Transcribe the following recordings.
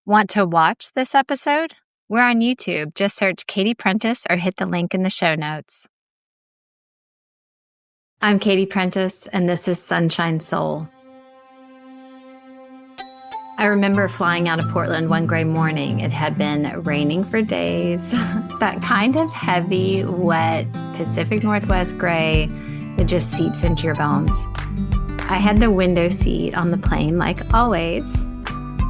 Want to watch this episode? We're on YouTube. Just search Katie Prentiss or hit the link in the show notes. I'm Katie Prentiss, and this is Sunshine Soul. I remember flying out of Portland one gray morning. It had been raining for days. That kind of heavy, wet Pacific Northwest gray that just seeps into your bones. I had the window seat on the plane like always.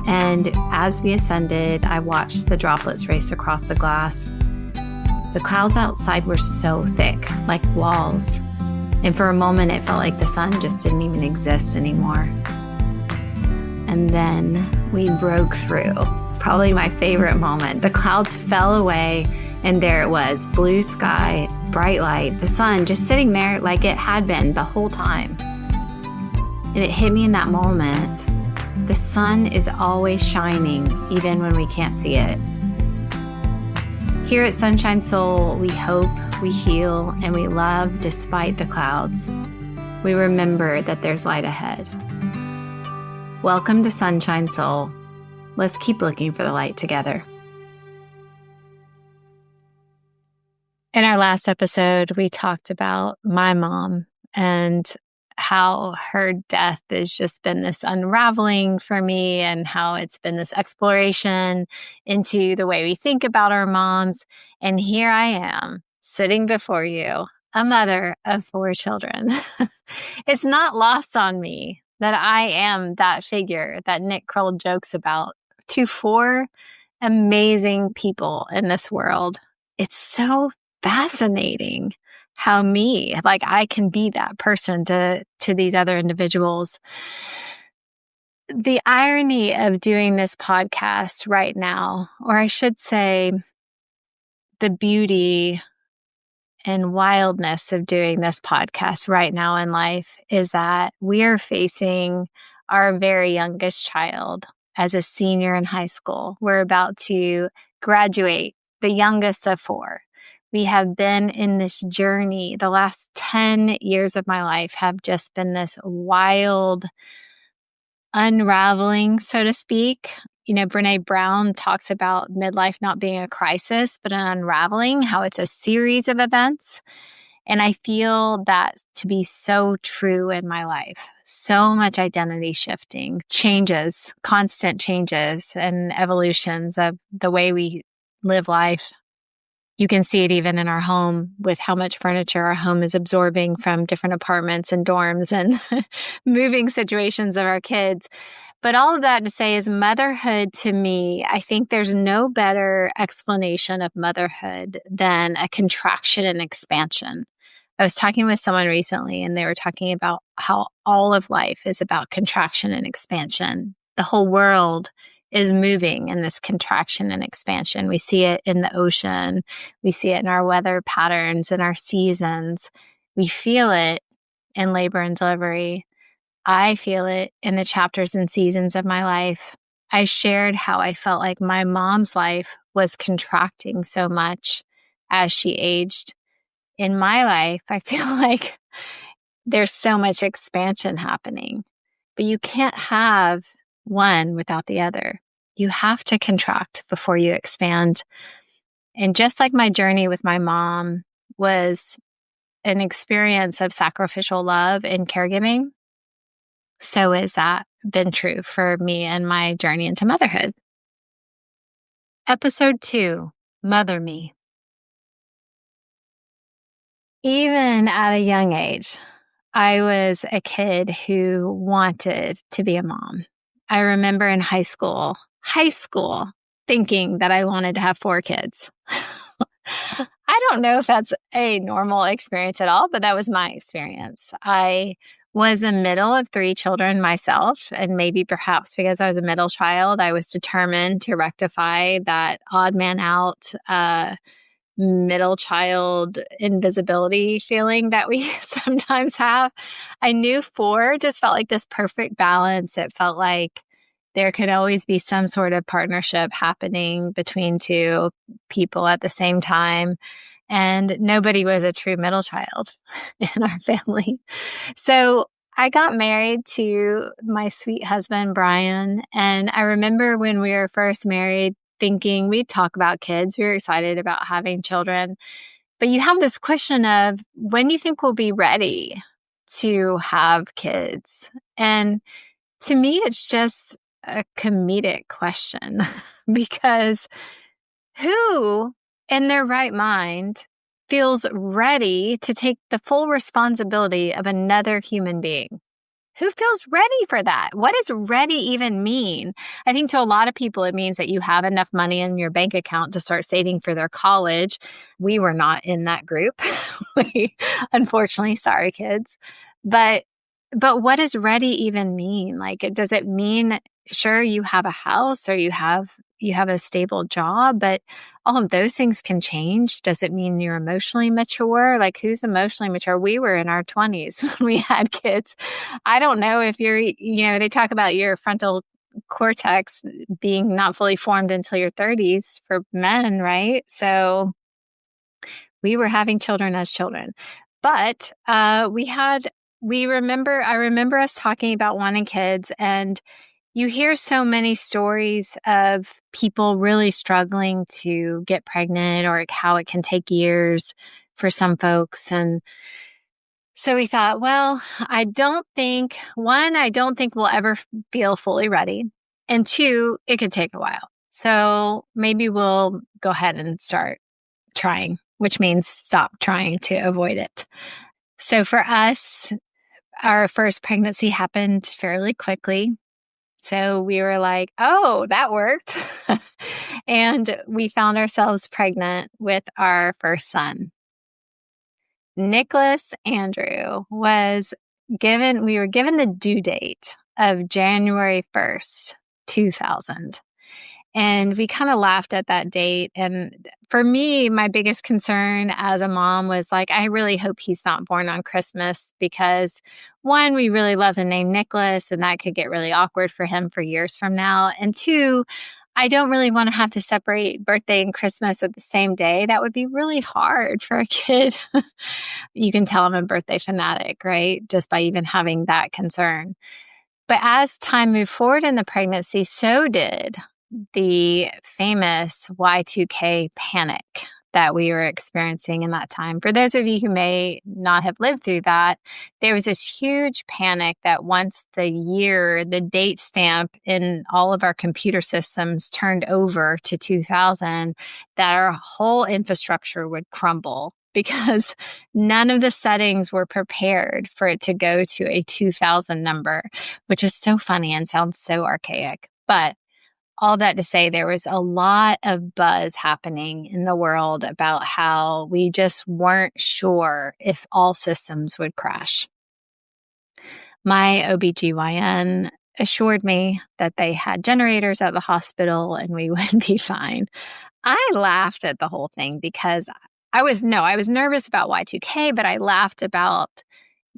And as we ascended, I watched the droplets race across the glass. The clouds outside were so thick, like walls. And for a moment, it felt like the sun just didn't even exist anymore. And then we broke through. Probably my favorite moment. The clouds fell away, and there it was. Blue sky, bright light, the sun just sitting there like it had been the whole time. And it hit me in that moment. The sun is always shining, even when we can't see it. Here at Sunshine Soul, we hope, we heal, and we love despite the clouds. We remember that there's light ahead. Welcome to Sunshine Soul. Let's keep looking for the light together. In our last episode, we talked about my mom and how her death has just been this unraveling for me, and how it's been this exploration into the way we think about our moms. And here I am sitting before you, a mother of 4 children. It's not lost on me that I am that figure that Nick Kroll jokes about to 4 amazing people in this world. It's so fascinating how I can be that person to these other individuals. The irony of doing this podcast right now, or I should say the beauty and wildness of doing this podcast right now in life, is that we are facing our very youngest child as a senior in high school. We're about to graduate, the youngest of 4. We have been in this journey. The last 10 years of my life have just been this wild unraveling, so to speak. You know, Brené Brown talks about midlife not being a crisis, but an unraveling, how it's a series of events. And I feel that to be so true in my life. So much identity shifting, changes, constant changes and evolutions of the way we live life. You can see it even in our home with how much furniture our home is absorbing from different apartments and dorms and moving situations of our kids. But all of that to say is motherhood to me, I think there's no better explanation of motherhood than a contraction and expansion. I was talking with someone recently, and they were talking about how all of life is about contraction and expansion. The whole world is moving in this contraction and expansion. We see it in the ocean. We see it in our weather patterns and our seasons. We feel it in labor and delivery. I feel it in the chapters and seasons of my life. I shared how I felt like my mom's life was contracting so much as she aged. In my life, I feel like there's so much expansion happening, but you can't have one without the other. You have to contract before you expand. And just like my journey with my mom was an experience of sacrificial love and caregiving, so has that been true for me and my journey into motherhood. Episode 2, Mother Me. Even at a young age, I was a kid who wanted to be a mom. I remember in high school, thinking that I wanted to have 4 kids. I don't know if that's a normal experience at all, but that was my experience. I was a middle of 3 children myself, and maybe perhaps because I was a middle child, I was determined to rectify that odd man out, middle child invisibility feeling that we sometimes have. I knew 4 just felt like this perfect balance. It felt like there could always be some sort of partnership happening between 2 people at the same time. And nobody was a true middle child in our family. So I got married to my sweet husband, Brian. And I remember when we were first married thinking we'd talk about kids. We were excited about having children. But you have this question of when do you think we'll be ready to have kids? And to me, it's just a comedic question because who in their right mind feels ready to take the full responsibility of another human being? Who feels ready for that? What does ready even mean? I think to a lot of people, it means that you have enough money in your bank account to start saving for their college. We were not in that group. Unfortunately, sorry, kids. But what does ready even mean? Like, does it mean, sure, you have a house or you have a stable job, but all of those things can change. Does it mean you're emotionally mature? Like, who's emotionally mature? We were in our 20s when we had kids. I don't know if they talk about your frontal cortex being not fully formed until your 30s for men, right? So we were having children as children, but I remember us talking about wanting kids, and you hear so many stories of people really struggling to get pregnant or how it can take years for some folks. And so we thought, well, I don't think we'll ever feel fully ready. And two, it could take a while. So maybe we'll go ahead and start trying, which means stop trying to avoid it. So for us, our first pregnancy happened fairly quickly. So we were like, oh, that worked. And we found ourselves pregnant with our first son. Nicholas Andrew we were given the due date of January 1st, 2000. And we kind of laughed at that date. And for me, my biggest concern as a mom was like, I really hope he's not born on Christmas because one, we really love the name Nicholas and that could get really awkward for him for years from now. And two, I don't really want to have to separate birthday and Christmas at the same day. That would be really hard for a kid. You can tell I'm a birthday fanatic, right? Just by even having that concern. But as time moved forward in the pregnancy, so did the famous Y2K panic that we were experiencing in that time. For those of you who may not have lived through that, there was this huge panic that once the date stamp in all of our computer systems turned over to 2000, that our whole infrastructure would crumble because none of the settings were prepared for it to go to a 2000 number, which is so funny and sounds so archaic. But all that to say, there was a lot of buzz happening in the world about how we just weren't sure if all systems would crash. My OBGYN assured me that they had generators at the hospital and we would be fine. I laughed at the whole thing because I was nervous about Y2K, but I laughed about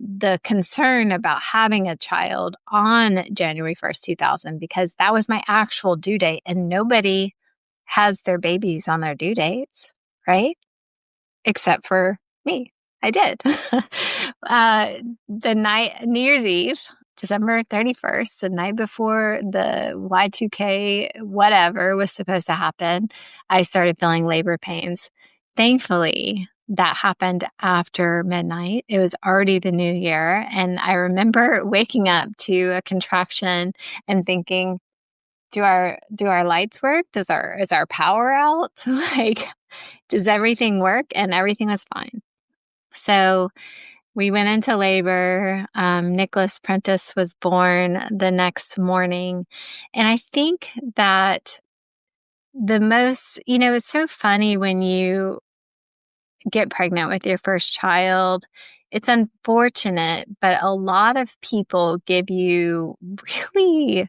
the concern about having a child on January 1st, 2000, because that was my actual due date and nobody has their babies on their due dates, right? Except for me. I did. The night, New Year's Eve, December 31st, the night before the Y2K whatever was supposed to happen, I started feeling labor pains. Thankfully, that happened after midnight. It was already the new year. And I remember waking up to a contraction and thinking, do our lights work? Is our power out? Like, does everything work? And everything was fine. So we went into labor. Nicholas Prentiss was born the next morning. And I think that it's so funny when you get pregnant with your first child. It's unfortunate, but a lot of people give you really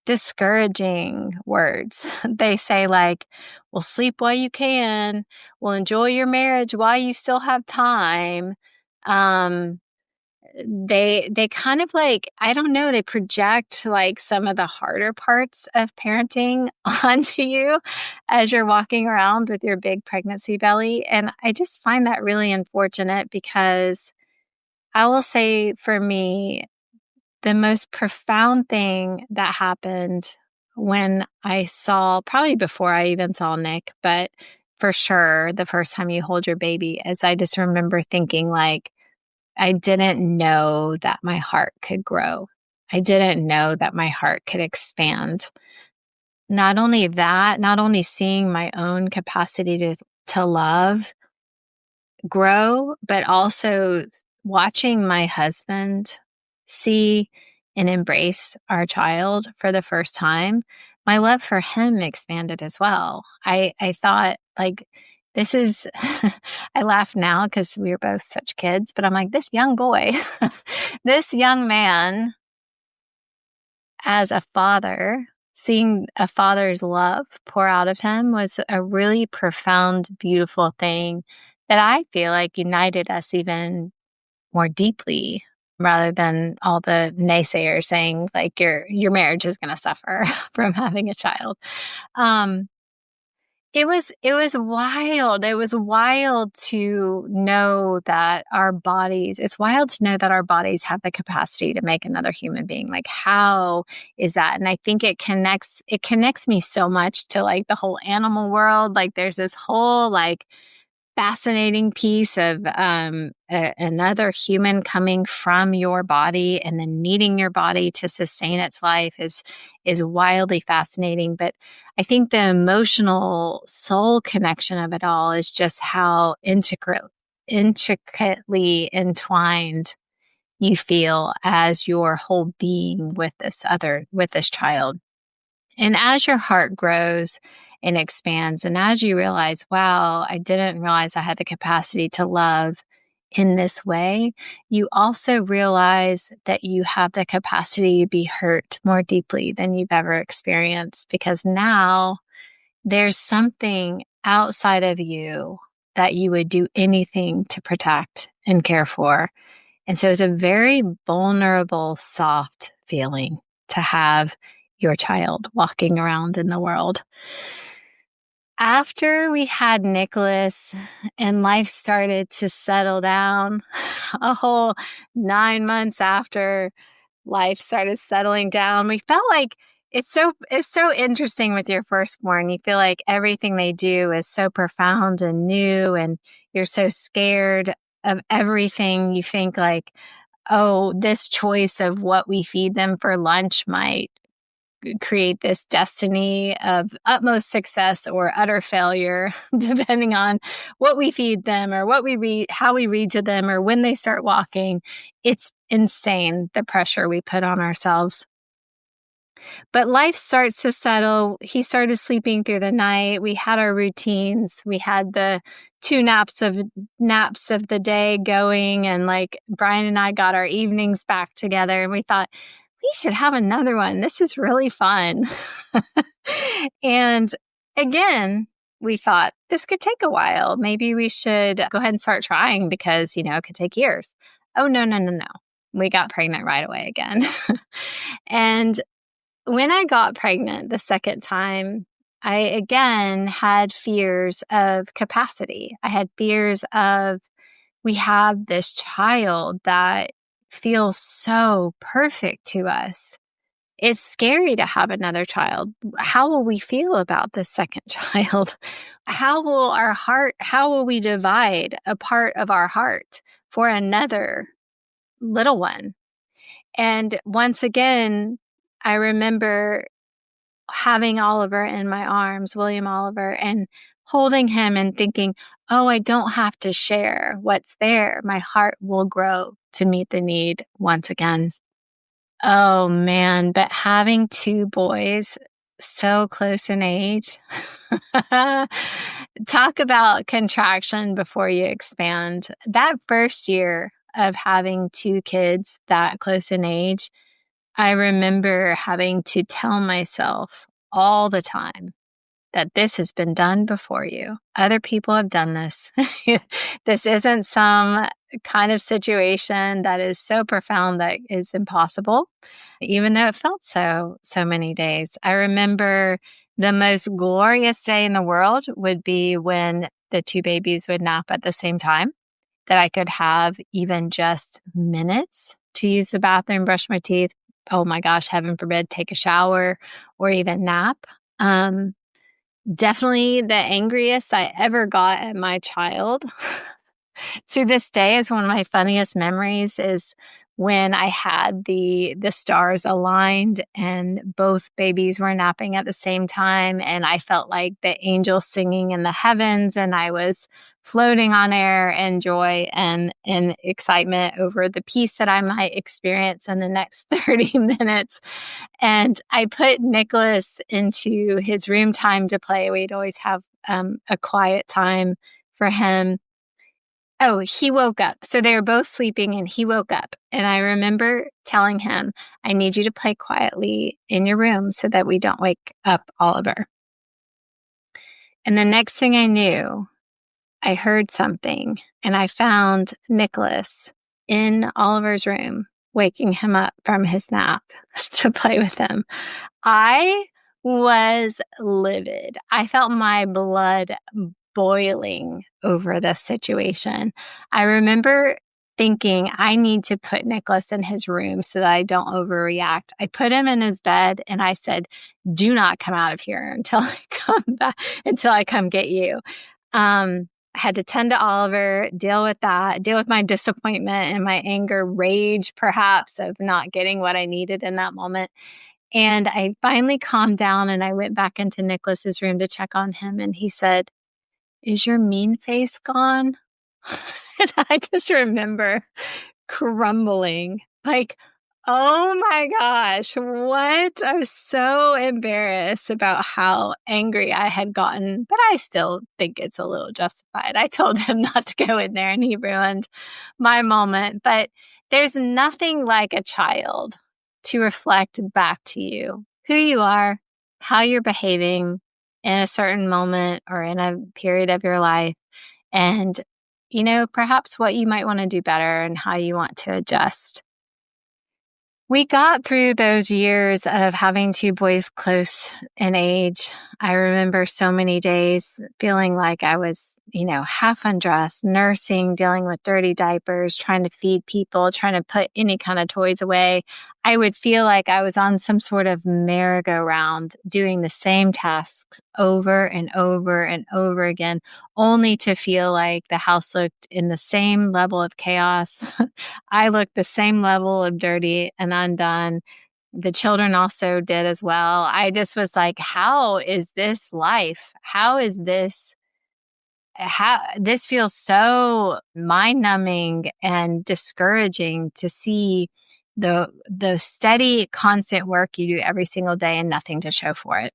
discouraging words. They say like, well, sleep while you can. Well, enjoy your marriage while you still have time. They kind of like, I don't know, they project like some of the harder parts of parenting onto you as you're walking around with your big pregnancy belly. And I just find that really unfortunate because I will say for me, The most profound thing that happened when I saw, probably before I even saw Nick, but for sure the first time you hold your baby, is I just remember thinking like, I didn't know that my heart could grow. I didn't know that my heart could expand. Not only that, not only seeing my own capacity to love grow, but also watching my husband see and embrace our child for the first time. My love for him expanded as well. I thought like, this is, I laugh now because we were both such kids, but I'm like, this young boy, this young man as a father, seeing a father's love pour out of him was a really profound, beautiful thing that I feel like united us even more deeply, rather than all the naysayers saying like your marriage is going to suffer from having a child. It was wild. It was wild to know that our bodies, it's wild to know that our bodies have the capacity to make another human being. Like, how is that? And I think it connects me so much to like the whole animal world. Like there's this whole like fascinating piece of another human coming from your body and then needing your body to sustain its life is wildly fascinating. But I think the emotional soul connection of it all is just how intricately entwined you feel as your whole being with this child. And as your heart grows and expands, and as you realize, wow, I didn't realize I had the capacity to love in this way, you also realize that you have the capacity to be hurt more deeply than you've ever experienced, because now there's something outside of you that you would do anything to protect and care for. And so it's a very vulnerable, soft feeling to have your child walking around in the world. After we had Nicholas and life started to settle down, a whole 9 months after life started settling down, we felt like it's so interesting with your firstborn. You feel like everything they do is so profound and new, and you're so scared of everything. You think like, oh, this choice of what we feed them for lunch might create this destiny of utmost success or utter failure, depending on what we feed them or what we read, how we read to them, or when they start walking. It's insane, the pressure we put on ourselves. But life starts to settle. He started sleeping through the night. We had our routines. We had the 2 naps of the day going, and like Brian and I got our evenings back together, and we thought, we should have another one. This is really fun. And again, we thought this could take a while. Maybe we should go ahead and start trying because, it could take years. Oh, no. We got pregnant right away again. And when I got pregnant the second time, I again had fears of capacity. I had fears of, we have this child that feels so perfect to us. It's scary to have another child. How will we feel about the second child? How will we divide a part of our heart for another little one? And once again, I remember having Oliver in my arms, William Oliver, and holding him and thinking, oh, I don't have to share what's there. My heart will grow to meet the need once again. Oh man, but having 2 boys so close in age, talk about contraction before you expand. That first year of having 2 kids that close in age, I remember having to tell myself all the time that this has been done before you. Other people have done this. This isn't some kind of situation that is so profound that is impossible, even though it felt so many days. I remember the most glorious day in the world would be when the 2 babies would nap at the same time, that I could have even just minutes to use the bathroom, brush my teeth, oh my gosh, heaven forbid, take a shower or even nap. Definitely the angriest I ever got at my child to this day is one of my funniest memories is when I had the stars aligned and both babies were napping at the same time, and I felt like the angels singing in the heavens, and I was floating on air in joy and in excitement over the peace that I might experience in the next 30 minutes. And I put Nicholas into his room time to play. We'd always have a quiet time for him. Oh, he woke up. So they were both sleeping and he woke up. And I remember telling him, I need you to play quietly in your room so that we don't wake up Oliver. And the next thing I knew, I heard something and I found Nicholas in Oliver's room, waking him up from his nap to play with him. I was livid. I felt my blood boiling over this situation. I remember thinking I need to put Nicholas in his room so that I don't overreact. I put him in his bed and I said, do not come out of here until I come back, until I come get you. I had to tend to Oliver, deal with that, deal with my disappointment and my anger, rage perhaps of not getting what I needed in that moment. And I finally calmed down and I went back into Nicholas's room to check on him. And he said, is your mean face gone? And I just remember crumbling like, oh my gosh, what? I was so embarrassed about how angry I had gotten, but I still think it's a little justified. I told him not to go in there and he ruined my moment. But there's nothing like a child to reflect back to you who you are, how you're behaving in a certain moment or in a period of your life. And, perhaps what you might want to do better and how you want to adjust. We got through those years of having two boys close in age. I remember so many days feeling like I was, half undressed, nursing, dealing with dirty diapers, trying to feed people, trying to put any kind of toys away. I would feel like I was on some sort of merry-go-round doing the same tasks over and over and over again, only to feel like the house looked in the same level of chaos. I looked the same level of dirty and undone. The children also did as well. I just was like, how is this life? How this feels so mind-numbing and discouraging to see the steady, constant work you do every single day and nothing to show for it.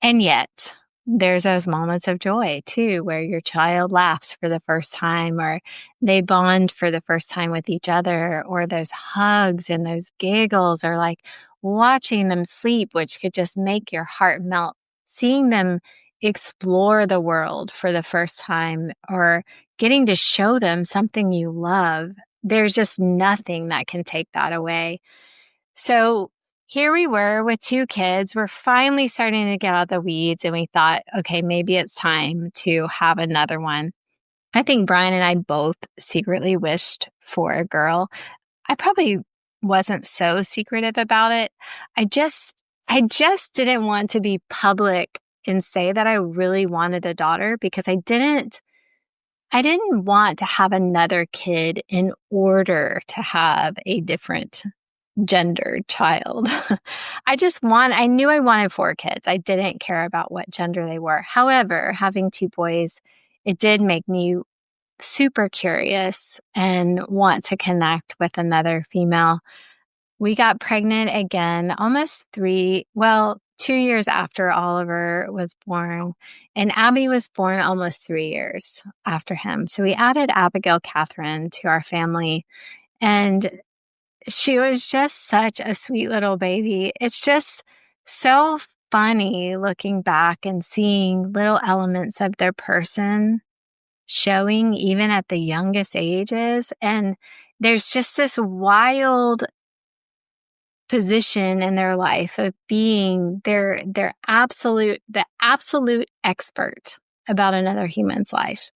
And yet, there's those moments of joy too, where your child laughs for the first time or they bond for the first time with each other, or those hugs and those giggles, or like watching them sleep, which could just make your heart melt. Seeing them explore the world for the first time or getting to show them something you love. There's just nothing that can take that away. So here we were with two kids. We're finally starting to get out of the weeds and we thought, okay, maybe it's time to have another one. I think Brian and I both secretly wished for a girl. I probably wasn't so secretive about it. I just didn't want to be public and say that I really wanted a daughter because I didn't want to have another kid in order to have a different gendered child. I knew I wanted 4 kids. I didn't care about what gender they were. However, having 2 boys, it did make me super curious and want to connect with another female. We got pregnant again almost 2 years after Oliver was born, and Abby was born almost 3 years after him. So we added Abigail Catherine to our family, and she was just such a sweet little baby. It's just so funny looking back and seeing little elements of their person showing even at the youngest ages. And there's just this wild position in their life of being the absolute expert about another human's life.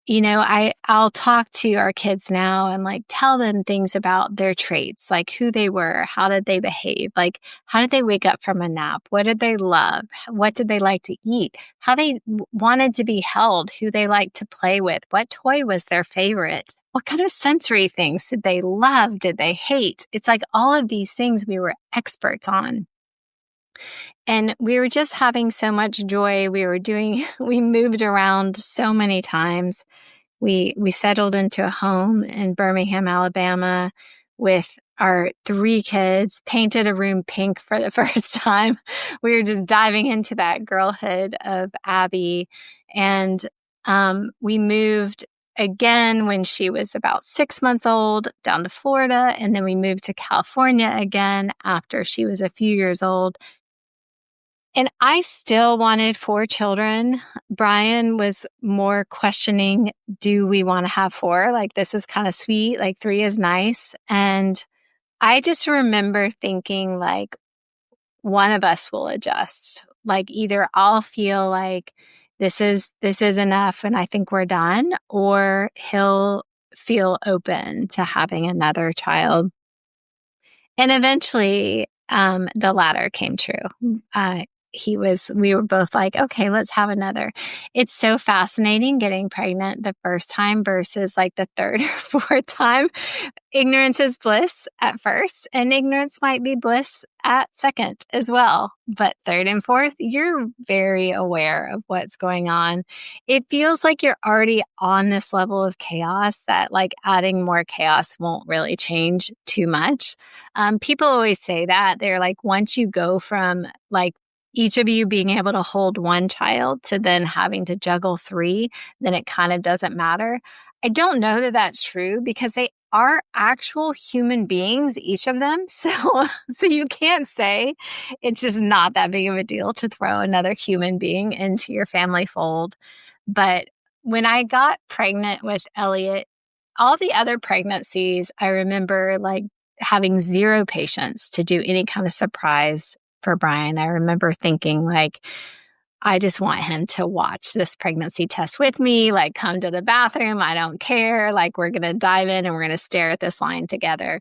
I'll talk to our kids now and like tell them things about their traits, like who they were, how did they behave, like how did they wake up from a nap, what did they love, what did they like to eat, how they wanted to be held, who they liked to play with, what toy was their favorite, what kind of sensory things did they love, did they hate. It's like all of these things we were experts on. And we were just having so much joy. We moved around so many times. We settled into a home in Birmingham, Alabama with our 3 kids, painted a room pink for the first time. We were just diving into that girlhood of Abby. And we moved again when she was about 6 months old down to Florida. And then we moved to California again after she was a few years old. And I still wanted 4 children. Brian was more questioning, do we want to have 4? Like, this is kind of sweet. Like, 3 is nice. And I just remember thinking, like, one of us will adjust. Like, either I'll feel like this is enough and I think we're done, or he'll feel open to having another child. And eventually, the latter came true. We were both like, okay, let's have another. It's so fascinating getting pregnant the first time versus like the third or fourth time. Ignorance is bliss at first, and ignorance might be bliss at second as well. But third and fourth, you're very aware of what's going on. It feels like you're already on this level of chaos that like adding more chaos won't really change too much. People always say that. They're like, once you go from like each of you being able to hold one child to then having to juggle 3, then it kind of doesn't matter. I don't know that that's true because they are actual human beings, each of them. So you can't say it's just not that big of a deal to throw another human being into your family fold. But when I got pregnant with Elliot, all the other pregnancies, I remember like having 0 patience to do any kind of surprise for Brian. I remember thinking like, I just want him to watch this pregnancy test with me, like come to the bathroom. I don't care. Like we're going to dive in and we're going to stare at this line together.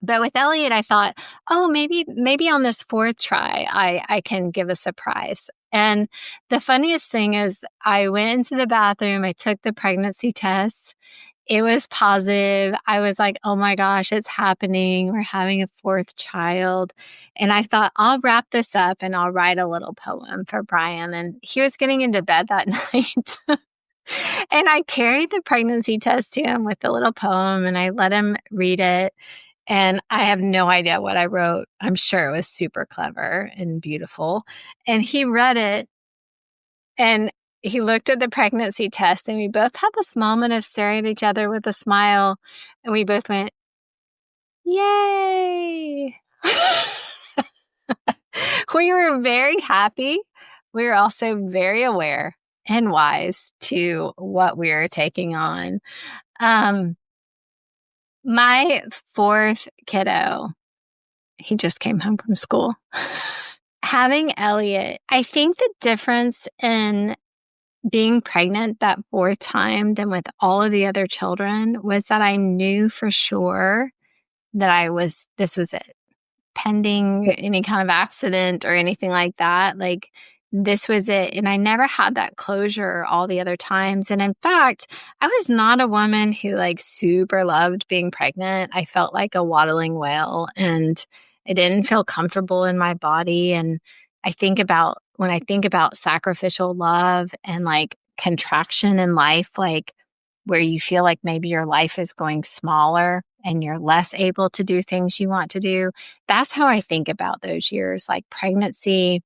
But with Elliot, I thought, oh, maybe on this 4th try, I can give a surprise. And the funniest thing is I went into the bathroom, I took the pregnancy test. It was positive. I was like, oh my gosh, it's happening. We're having a 4th child. And I thought, I'll wrap this up and I'll write a little poem for Brian. And he was getting into bed that night. And I carried the pregnancy test to him with the little poem and I let him read it. And I have no idea what I wrote. I'm sure it was super clever and beautiful. And he read it and he looked at the pregnancy test and we both had this moment of staring at each other with a smile. And we both went, yay. We were very happy. We were also very aware and wise to what we were taking on. My 4th kiddo, he just came home from school. Having Elliot, I think the difference in being pregnant that 4th time than with all of the other children was that I knew for sure that this was it. Pending any kind of accident or anything like that, like this was it. And I never had that closure all the other times. And in fact, I was not a woman who like super loved being pregnant. I felt like a waddling whale and I didn't feel comfortable in my body. And when I think about sacrificial love and like contraction in life, like where you feel like maybe your life is going smaller and you're less able to do things you want to do. That's how I think about those years, like pregnancy,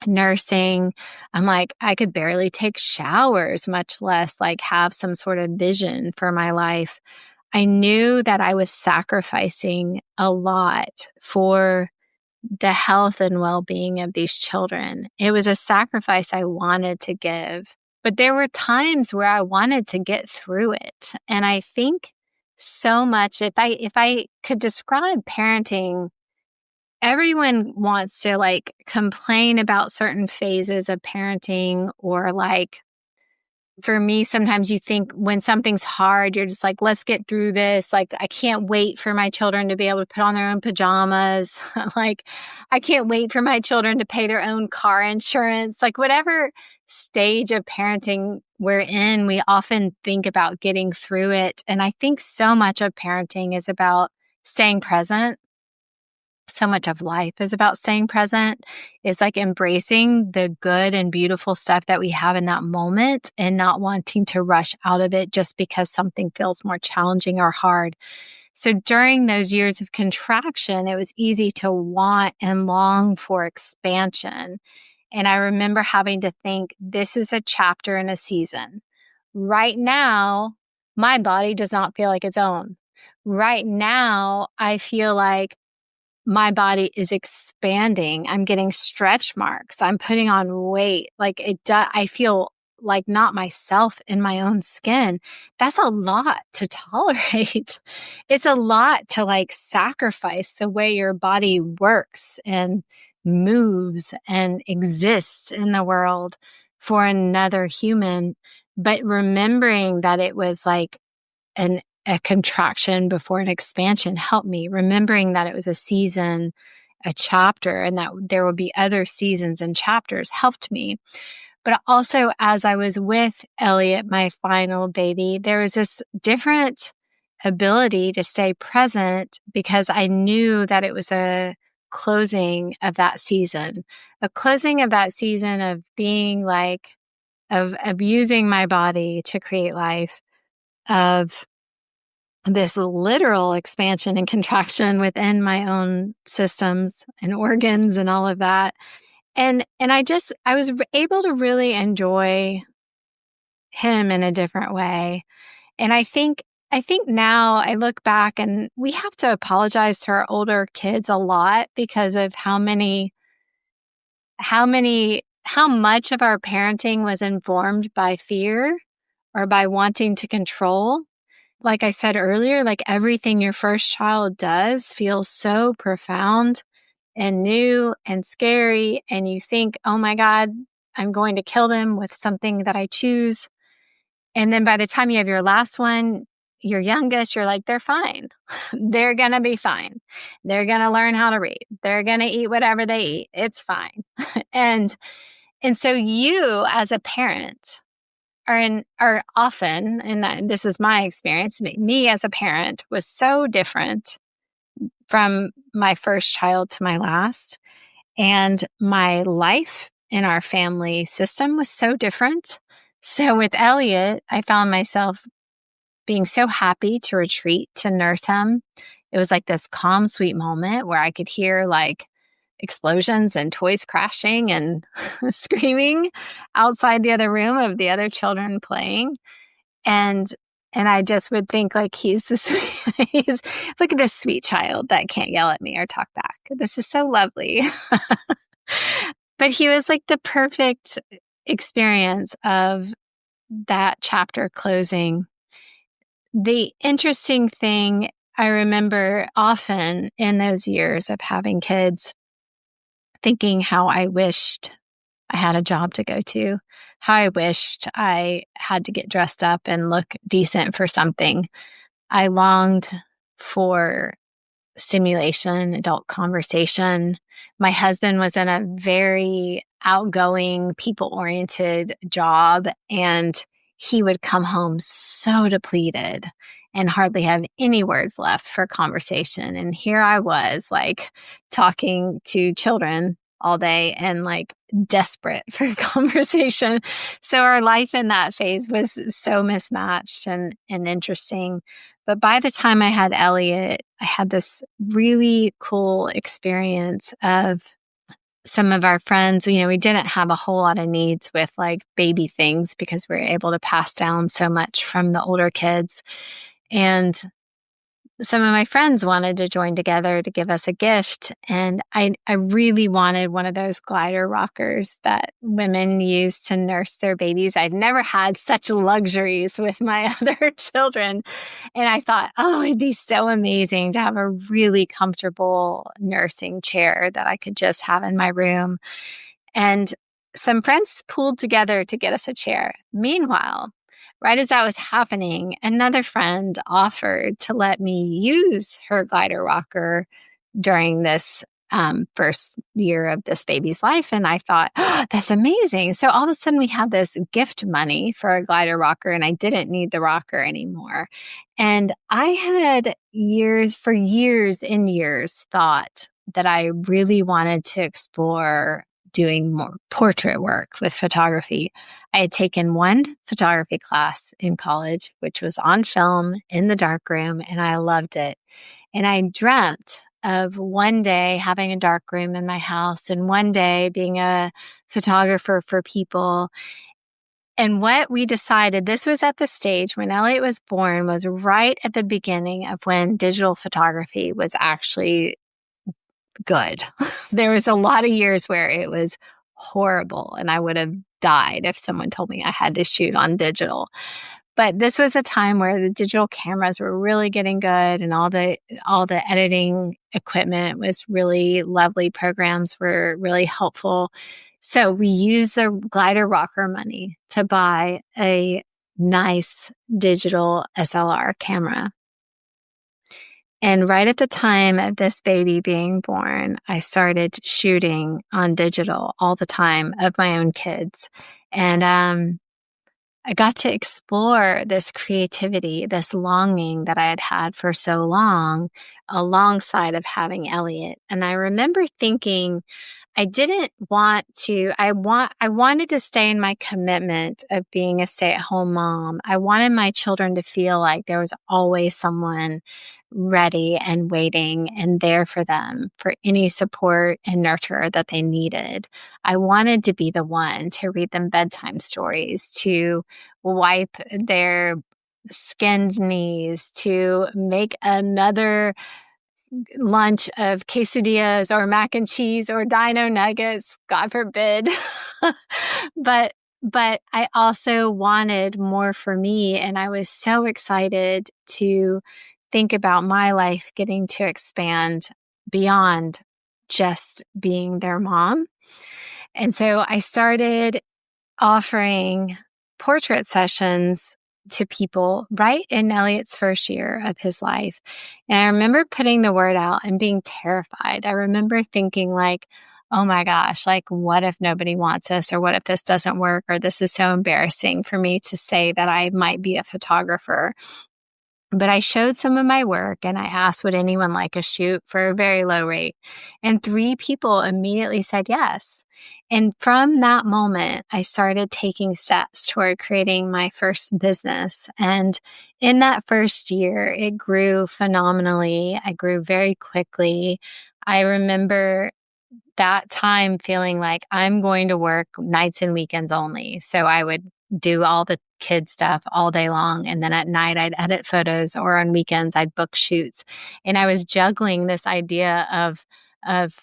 nursing. I'm like, I could barely take showers, much less like have some sort of vision for my life. I knew that I was sacrificing a lot for the health and well-being of these children. It was a sacrifice I wanted to give. But there were times where I wanted to get through it. And I think so much, if I could describe parenting, everyone wants to like complain about certain phases of parenting or like for me, sometimes you think when something's hard, you're just like, let's get through this. Like, I can't wait for my children to be able to put on their own pajamas. Like, I can't wait for my children to pay their own car insurance. Like, whatever stage of parenting we're in, we often think about getting through it. And I think so much of parenting is about staying present. So much of life is about staying present. It's like embracing the good and beautiful stuff that we have in that moment and not wanting to rush out of it just because something feels more challenging or hard. So during those years of contraction, it was easy to want and long for expansion. And I remember having to think, this is a chapter in a season. Right now, my body does not feel like its own. Right now, I feel like my body is expanding. I'm getting stretch marks. I'm putting on weight. Like I feel like not myself in my own skin. That's a lot to tolerate. It's a lot to like sacrifice the way your body works and moves and exists in the world for another human. But remembering that it was like a contraction before an expansion helped me. Remembering that it was a season, a chapter, and that there will be other seasons and chapters helped me. But also, as I was with Elliot, my final baby, there was this different ability to stay present because I knew that it was a closing of that season, of being like, of using my body to create life, of this literal expansion and contraction within my own systems and organs and all of that. And I was able to really enjoy him in a different way. And I think now I look back and we have to apologize to our older kids a lot because of how much of our parenting was informed by fear or by wanting to control. Like I said earlier, like everything your first child does feels so profound and new and scary. And you think, oh my God, I'm going to kill them with something that I choose. And then by the time you have your last one, your youngest, you're like, they're fine. They're going to be fine. They're going to learn how to read. They're going to eat whatever they eat. It's fine. and so you as a parent are often, and this is my experience, me as a parent was so different from my first child to my last. And my life in our family system was so different. So with Elliot, I found myself being so happy to retreat to nurse him. It was like this calm, sweet moment where I could hear like explosions and toys crashing and screaming outside the other room of the other children playing. And I just would think like he's look at this sweet child that can't yell at me or talk back. This is so lovely. But he was like the perfect experience of that chapter closing. The interesting thing I remember often in those years of having kids, thinking how I wished I had a job to go to, how I wished I had to get dressed up and look decent for something. I longed for stimulation, adult conversation. My husband was in a very outgoing, people-oriented job, and he would come home so depleted and hardly have any words left for conversation. And here I was, like, talking to children all day and like desperate for conversation. So our life in that phase was so mismatched and interesting. But by the time I had Elliot, I had this really cool experience of some of our friends. You know, we didn't have a whole lot of needs with like baby things because we were able to pass down so much from the older kids. And some of my friends wanted to join together to give us a gift. And I really wanted one of those glider rockers that women use to nurse their babies. I'd never had such luxuries with my other children. And I thought, oh, it'd be so amazing to have a really comfortable nursing chair that I could just have in my room. And some friends pooled together to get us a chair. Meanwhile, right as that was happening, another friend offered to let me use her glider rocker during this first year of this baby's life. And I thought, oh, that's amazing. So all of a sudden we had this gift money for a glider rocker, and I didn't need the rocker anymore. And I had for years and years thought that I really wanted to explore doing more portrait work with photography. I had taken one photography class in college, which was on film in the darkroom, and I loved it. And I dreamt of one day having a darkroom in my house and one day being a photographer for people. And what we decided, this was at the stage when Elliot was born, was right at the beginning of when digital photography was actually good. There was a lot of years where it was horrible, and I would have died if someone told me I had to shoot on digital. But this was a time where the digital cameras were really getting good, and all the editing equipment was really lovely. Programs were really helpful. So we used the glider rocker money to buy a nice digital SLR camera. And right at the time of this baby being born, I started shooting on digital all the time of my own kids. And I got to explore this creativity, this longing that I had had for so long, alongside of having Elliot. And I remember thinking, I didn't want to, I wanted to stay in my commitment of being a stay-at-home mom. I wanted my children to feel like there was always someone ready and waiting and there for them for any support and nurture that they needed. I wanted to be the one to read them bedtime stories, to wipe their skinned knees, to make another lunch of quesadillas or mac and cheese or dino nuggets, God forbid. But I also wanted more for me. And I was so excited to think about my life getting to expand beyond just being their mom. And so I started offering portrait sessions to people right in Elliot's first year of his life. And I remember putting the word out and being terrified. I remember thinking like, oh my gosh, like what if nobody wants this, or what if this doesn't work, or this is so embarrassing for me to say that I might be a photographer. But I showed some of my work and I asked, would anyone like a shoot for a very low rate? And 3 people immediately said yes. And from that moment, I started taking steps toward creating my first business. And in that first year, it grew phenomenally. I grew very quickly. I remember that time feeling like I'm going to work nights and weekends only. So I would do all the kid stuff all day long. And then at night, I'd edit photos, or on weekends, I'd book shoots. And I was juggling this idea of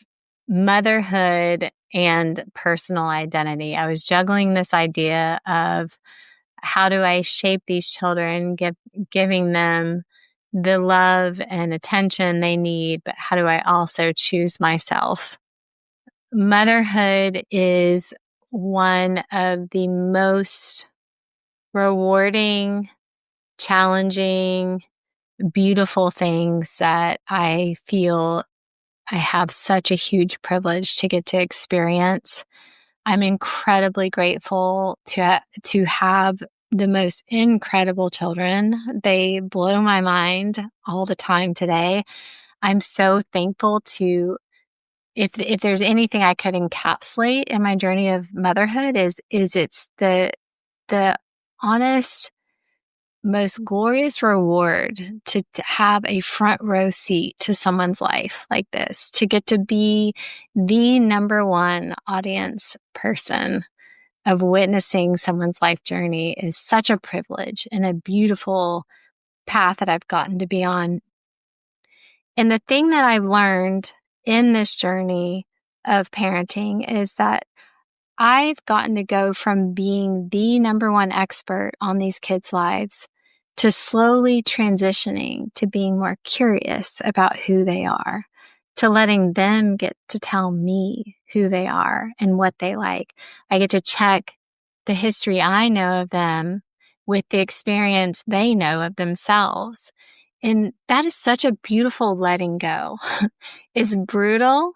motherhood and personal identity. I was juggling this idea of how do I shape these children, giving them the love and attention they need, but how do I also choose myself? Motherhood is one of the most rewarding, challenging, beautiful things that I feel I have such a huge privilege to get to experience. I'm incredibly grateful to have the most incredible children. They blow my mind all the time today. I'm so thankful to, if there's anything I could encapsulate in my journey of motherhood, is it's the honest, most glorious reward to have a front row seat to someone's life like this, to get to be the number one audience person of witnessing someone's life journey is such a privilege and a beautiful path that I've gotten to be on. And the thing that I've learned in this journey of parenting is that I've gotten to go from being the number one expert on these kids' lives to slowly transitioning to being more curious about who they are, to letting them get to tell me who they are and what they like. I get to check the history I know of them with the experience they know of themselves. And that is such a beautiful letting go. It's brutal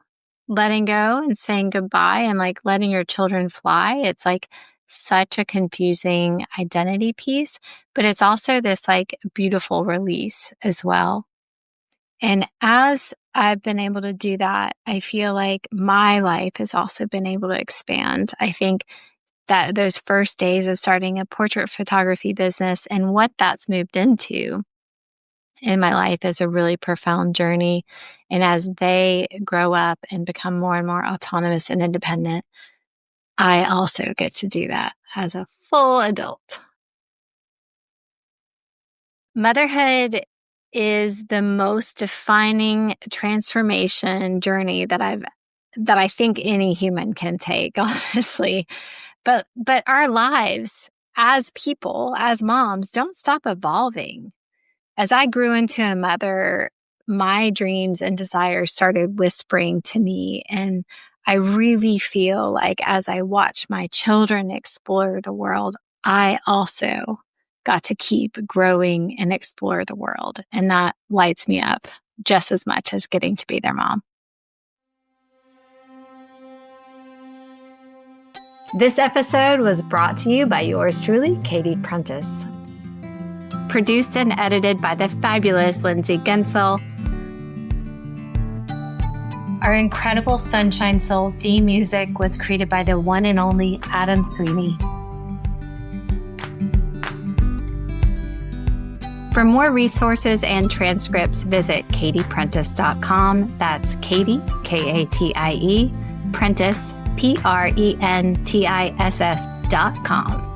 letting go and saying goodbye and like letting your children fly. It's like such a confusing identity piece, but it's also this like beautiful release as well. And as I've been able to do that, I feel like my life has also been able to expand. I think that those first days of starting a portrait photography business and what that's moved into in my life is a really profound journey. And as they grow up and become more and more autonomous and independent, I also get to do that as a full adult. Motherhood is the most defining transformation journey that I think any human can take, honestly. But our lives as people, as moms, don't stop evolving. As I grew into a mother, my dreams and desires started whispering to me. And I really feel like as I watch my children explore the world, I also got to keep growing and explore the world. And that lights me up just as much as getting to be their mom. This episode was brought to you by yours truly, Katie Prentiss. Produced and edited by the fabulous Lindsay Gensel. Our incredible Sunshine Soul theme music was created by the one and only Adam Sweeney. For more resources and transcripts, visit katieprentiss.com. That's Katie, Katie, Prentiss, Prentiss.com.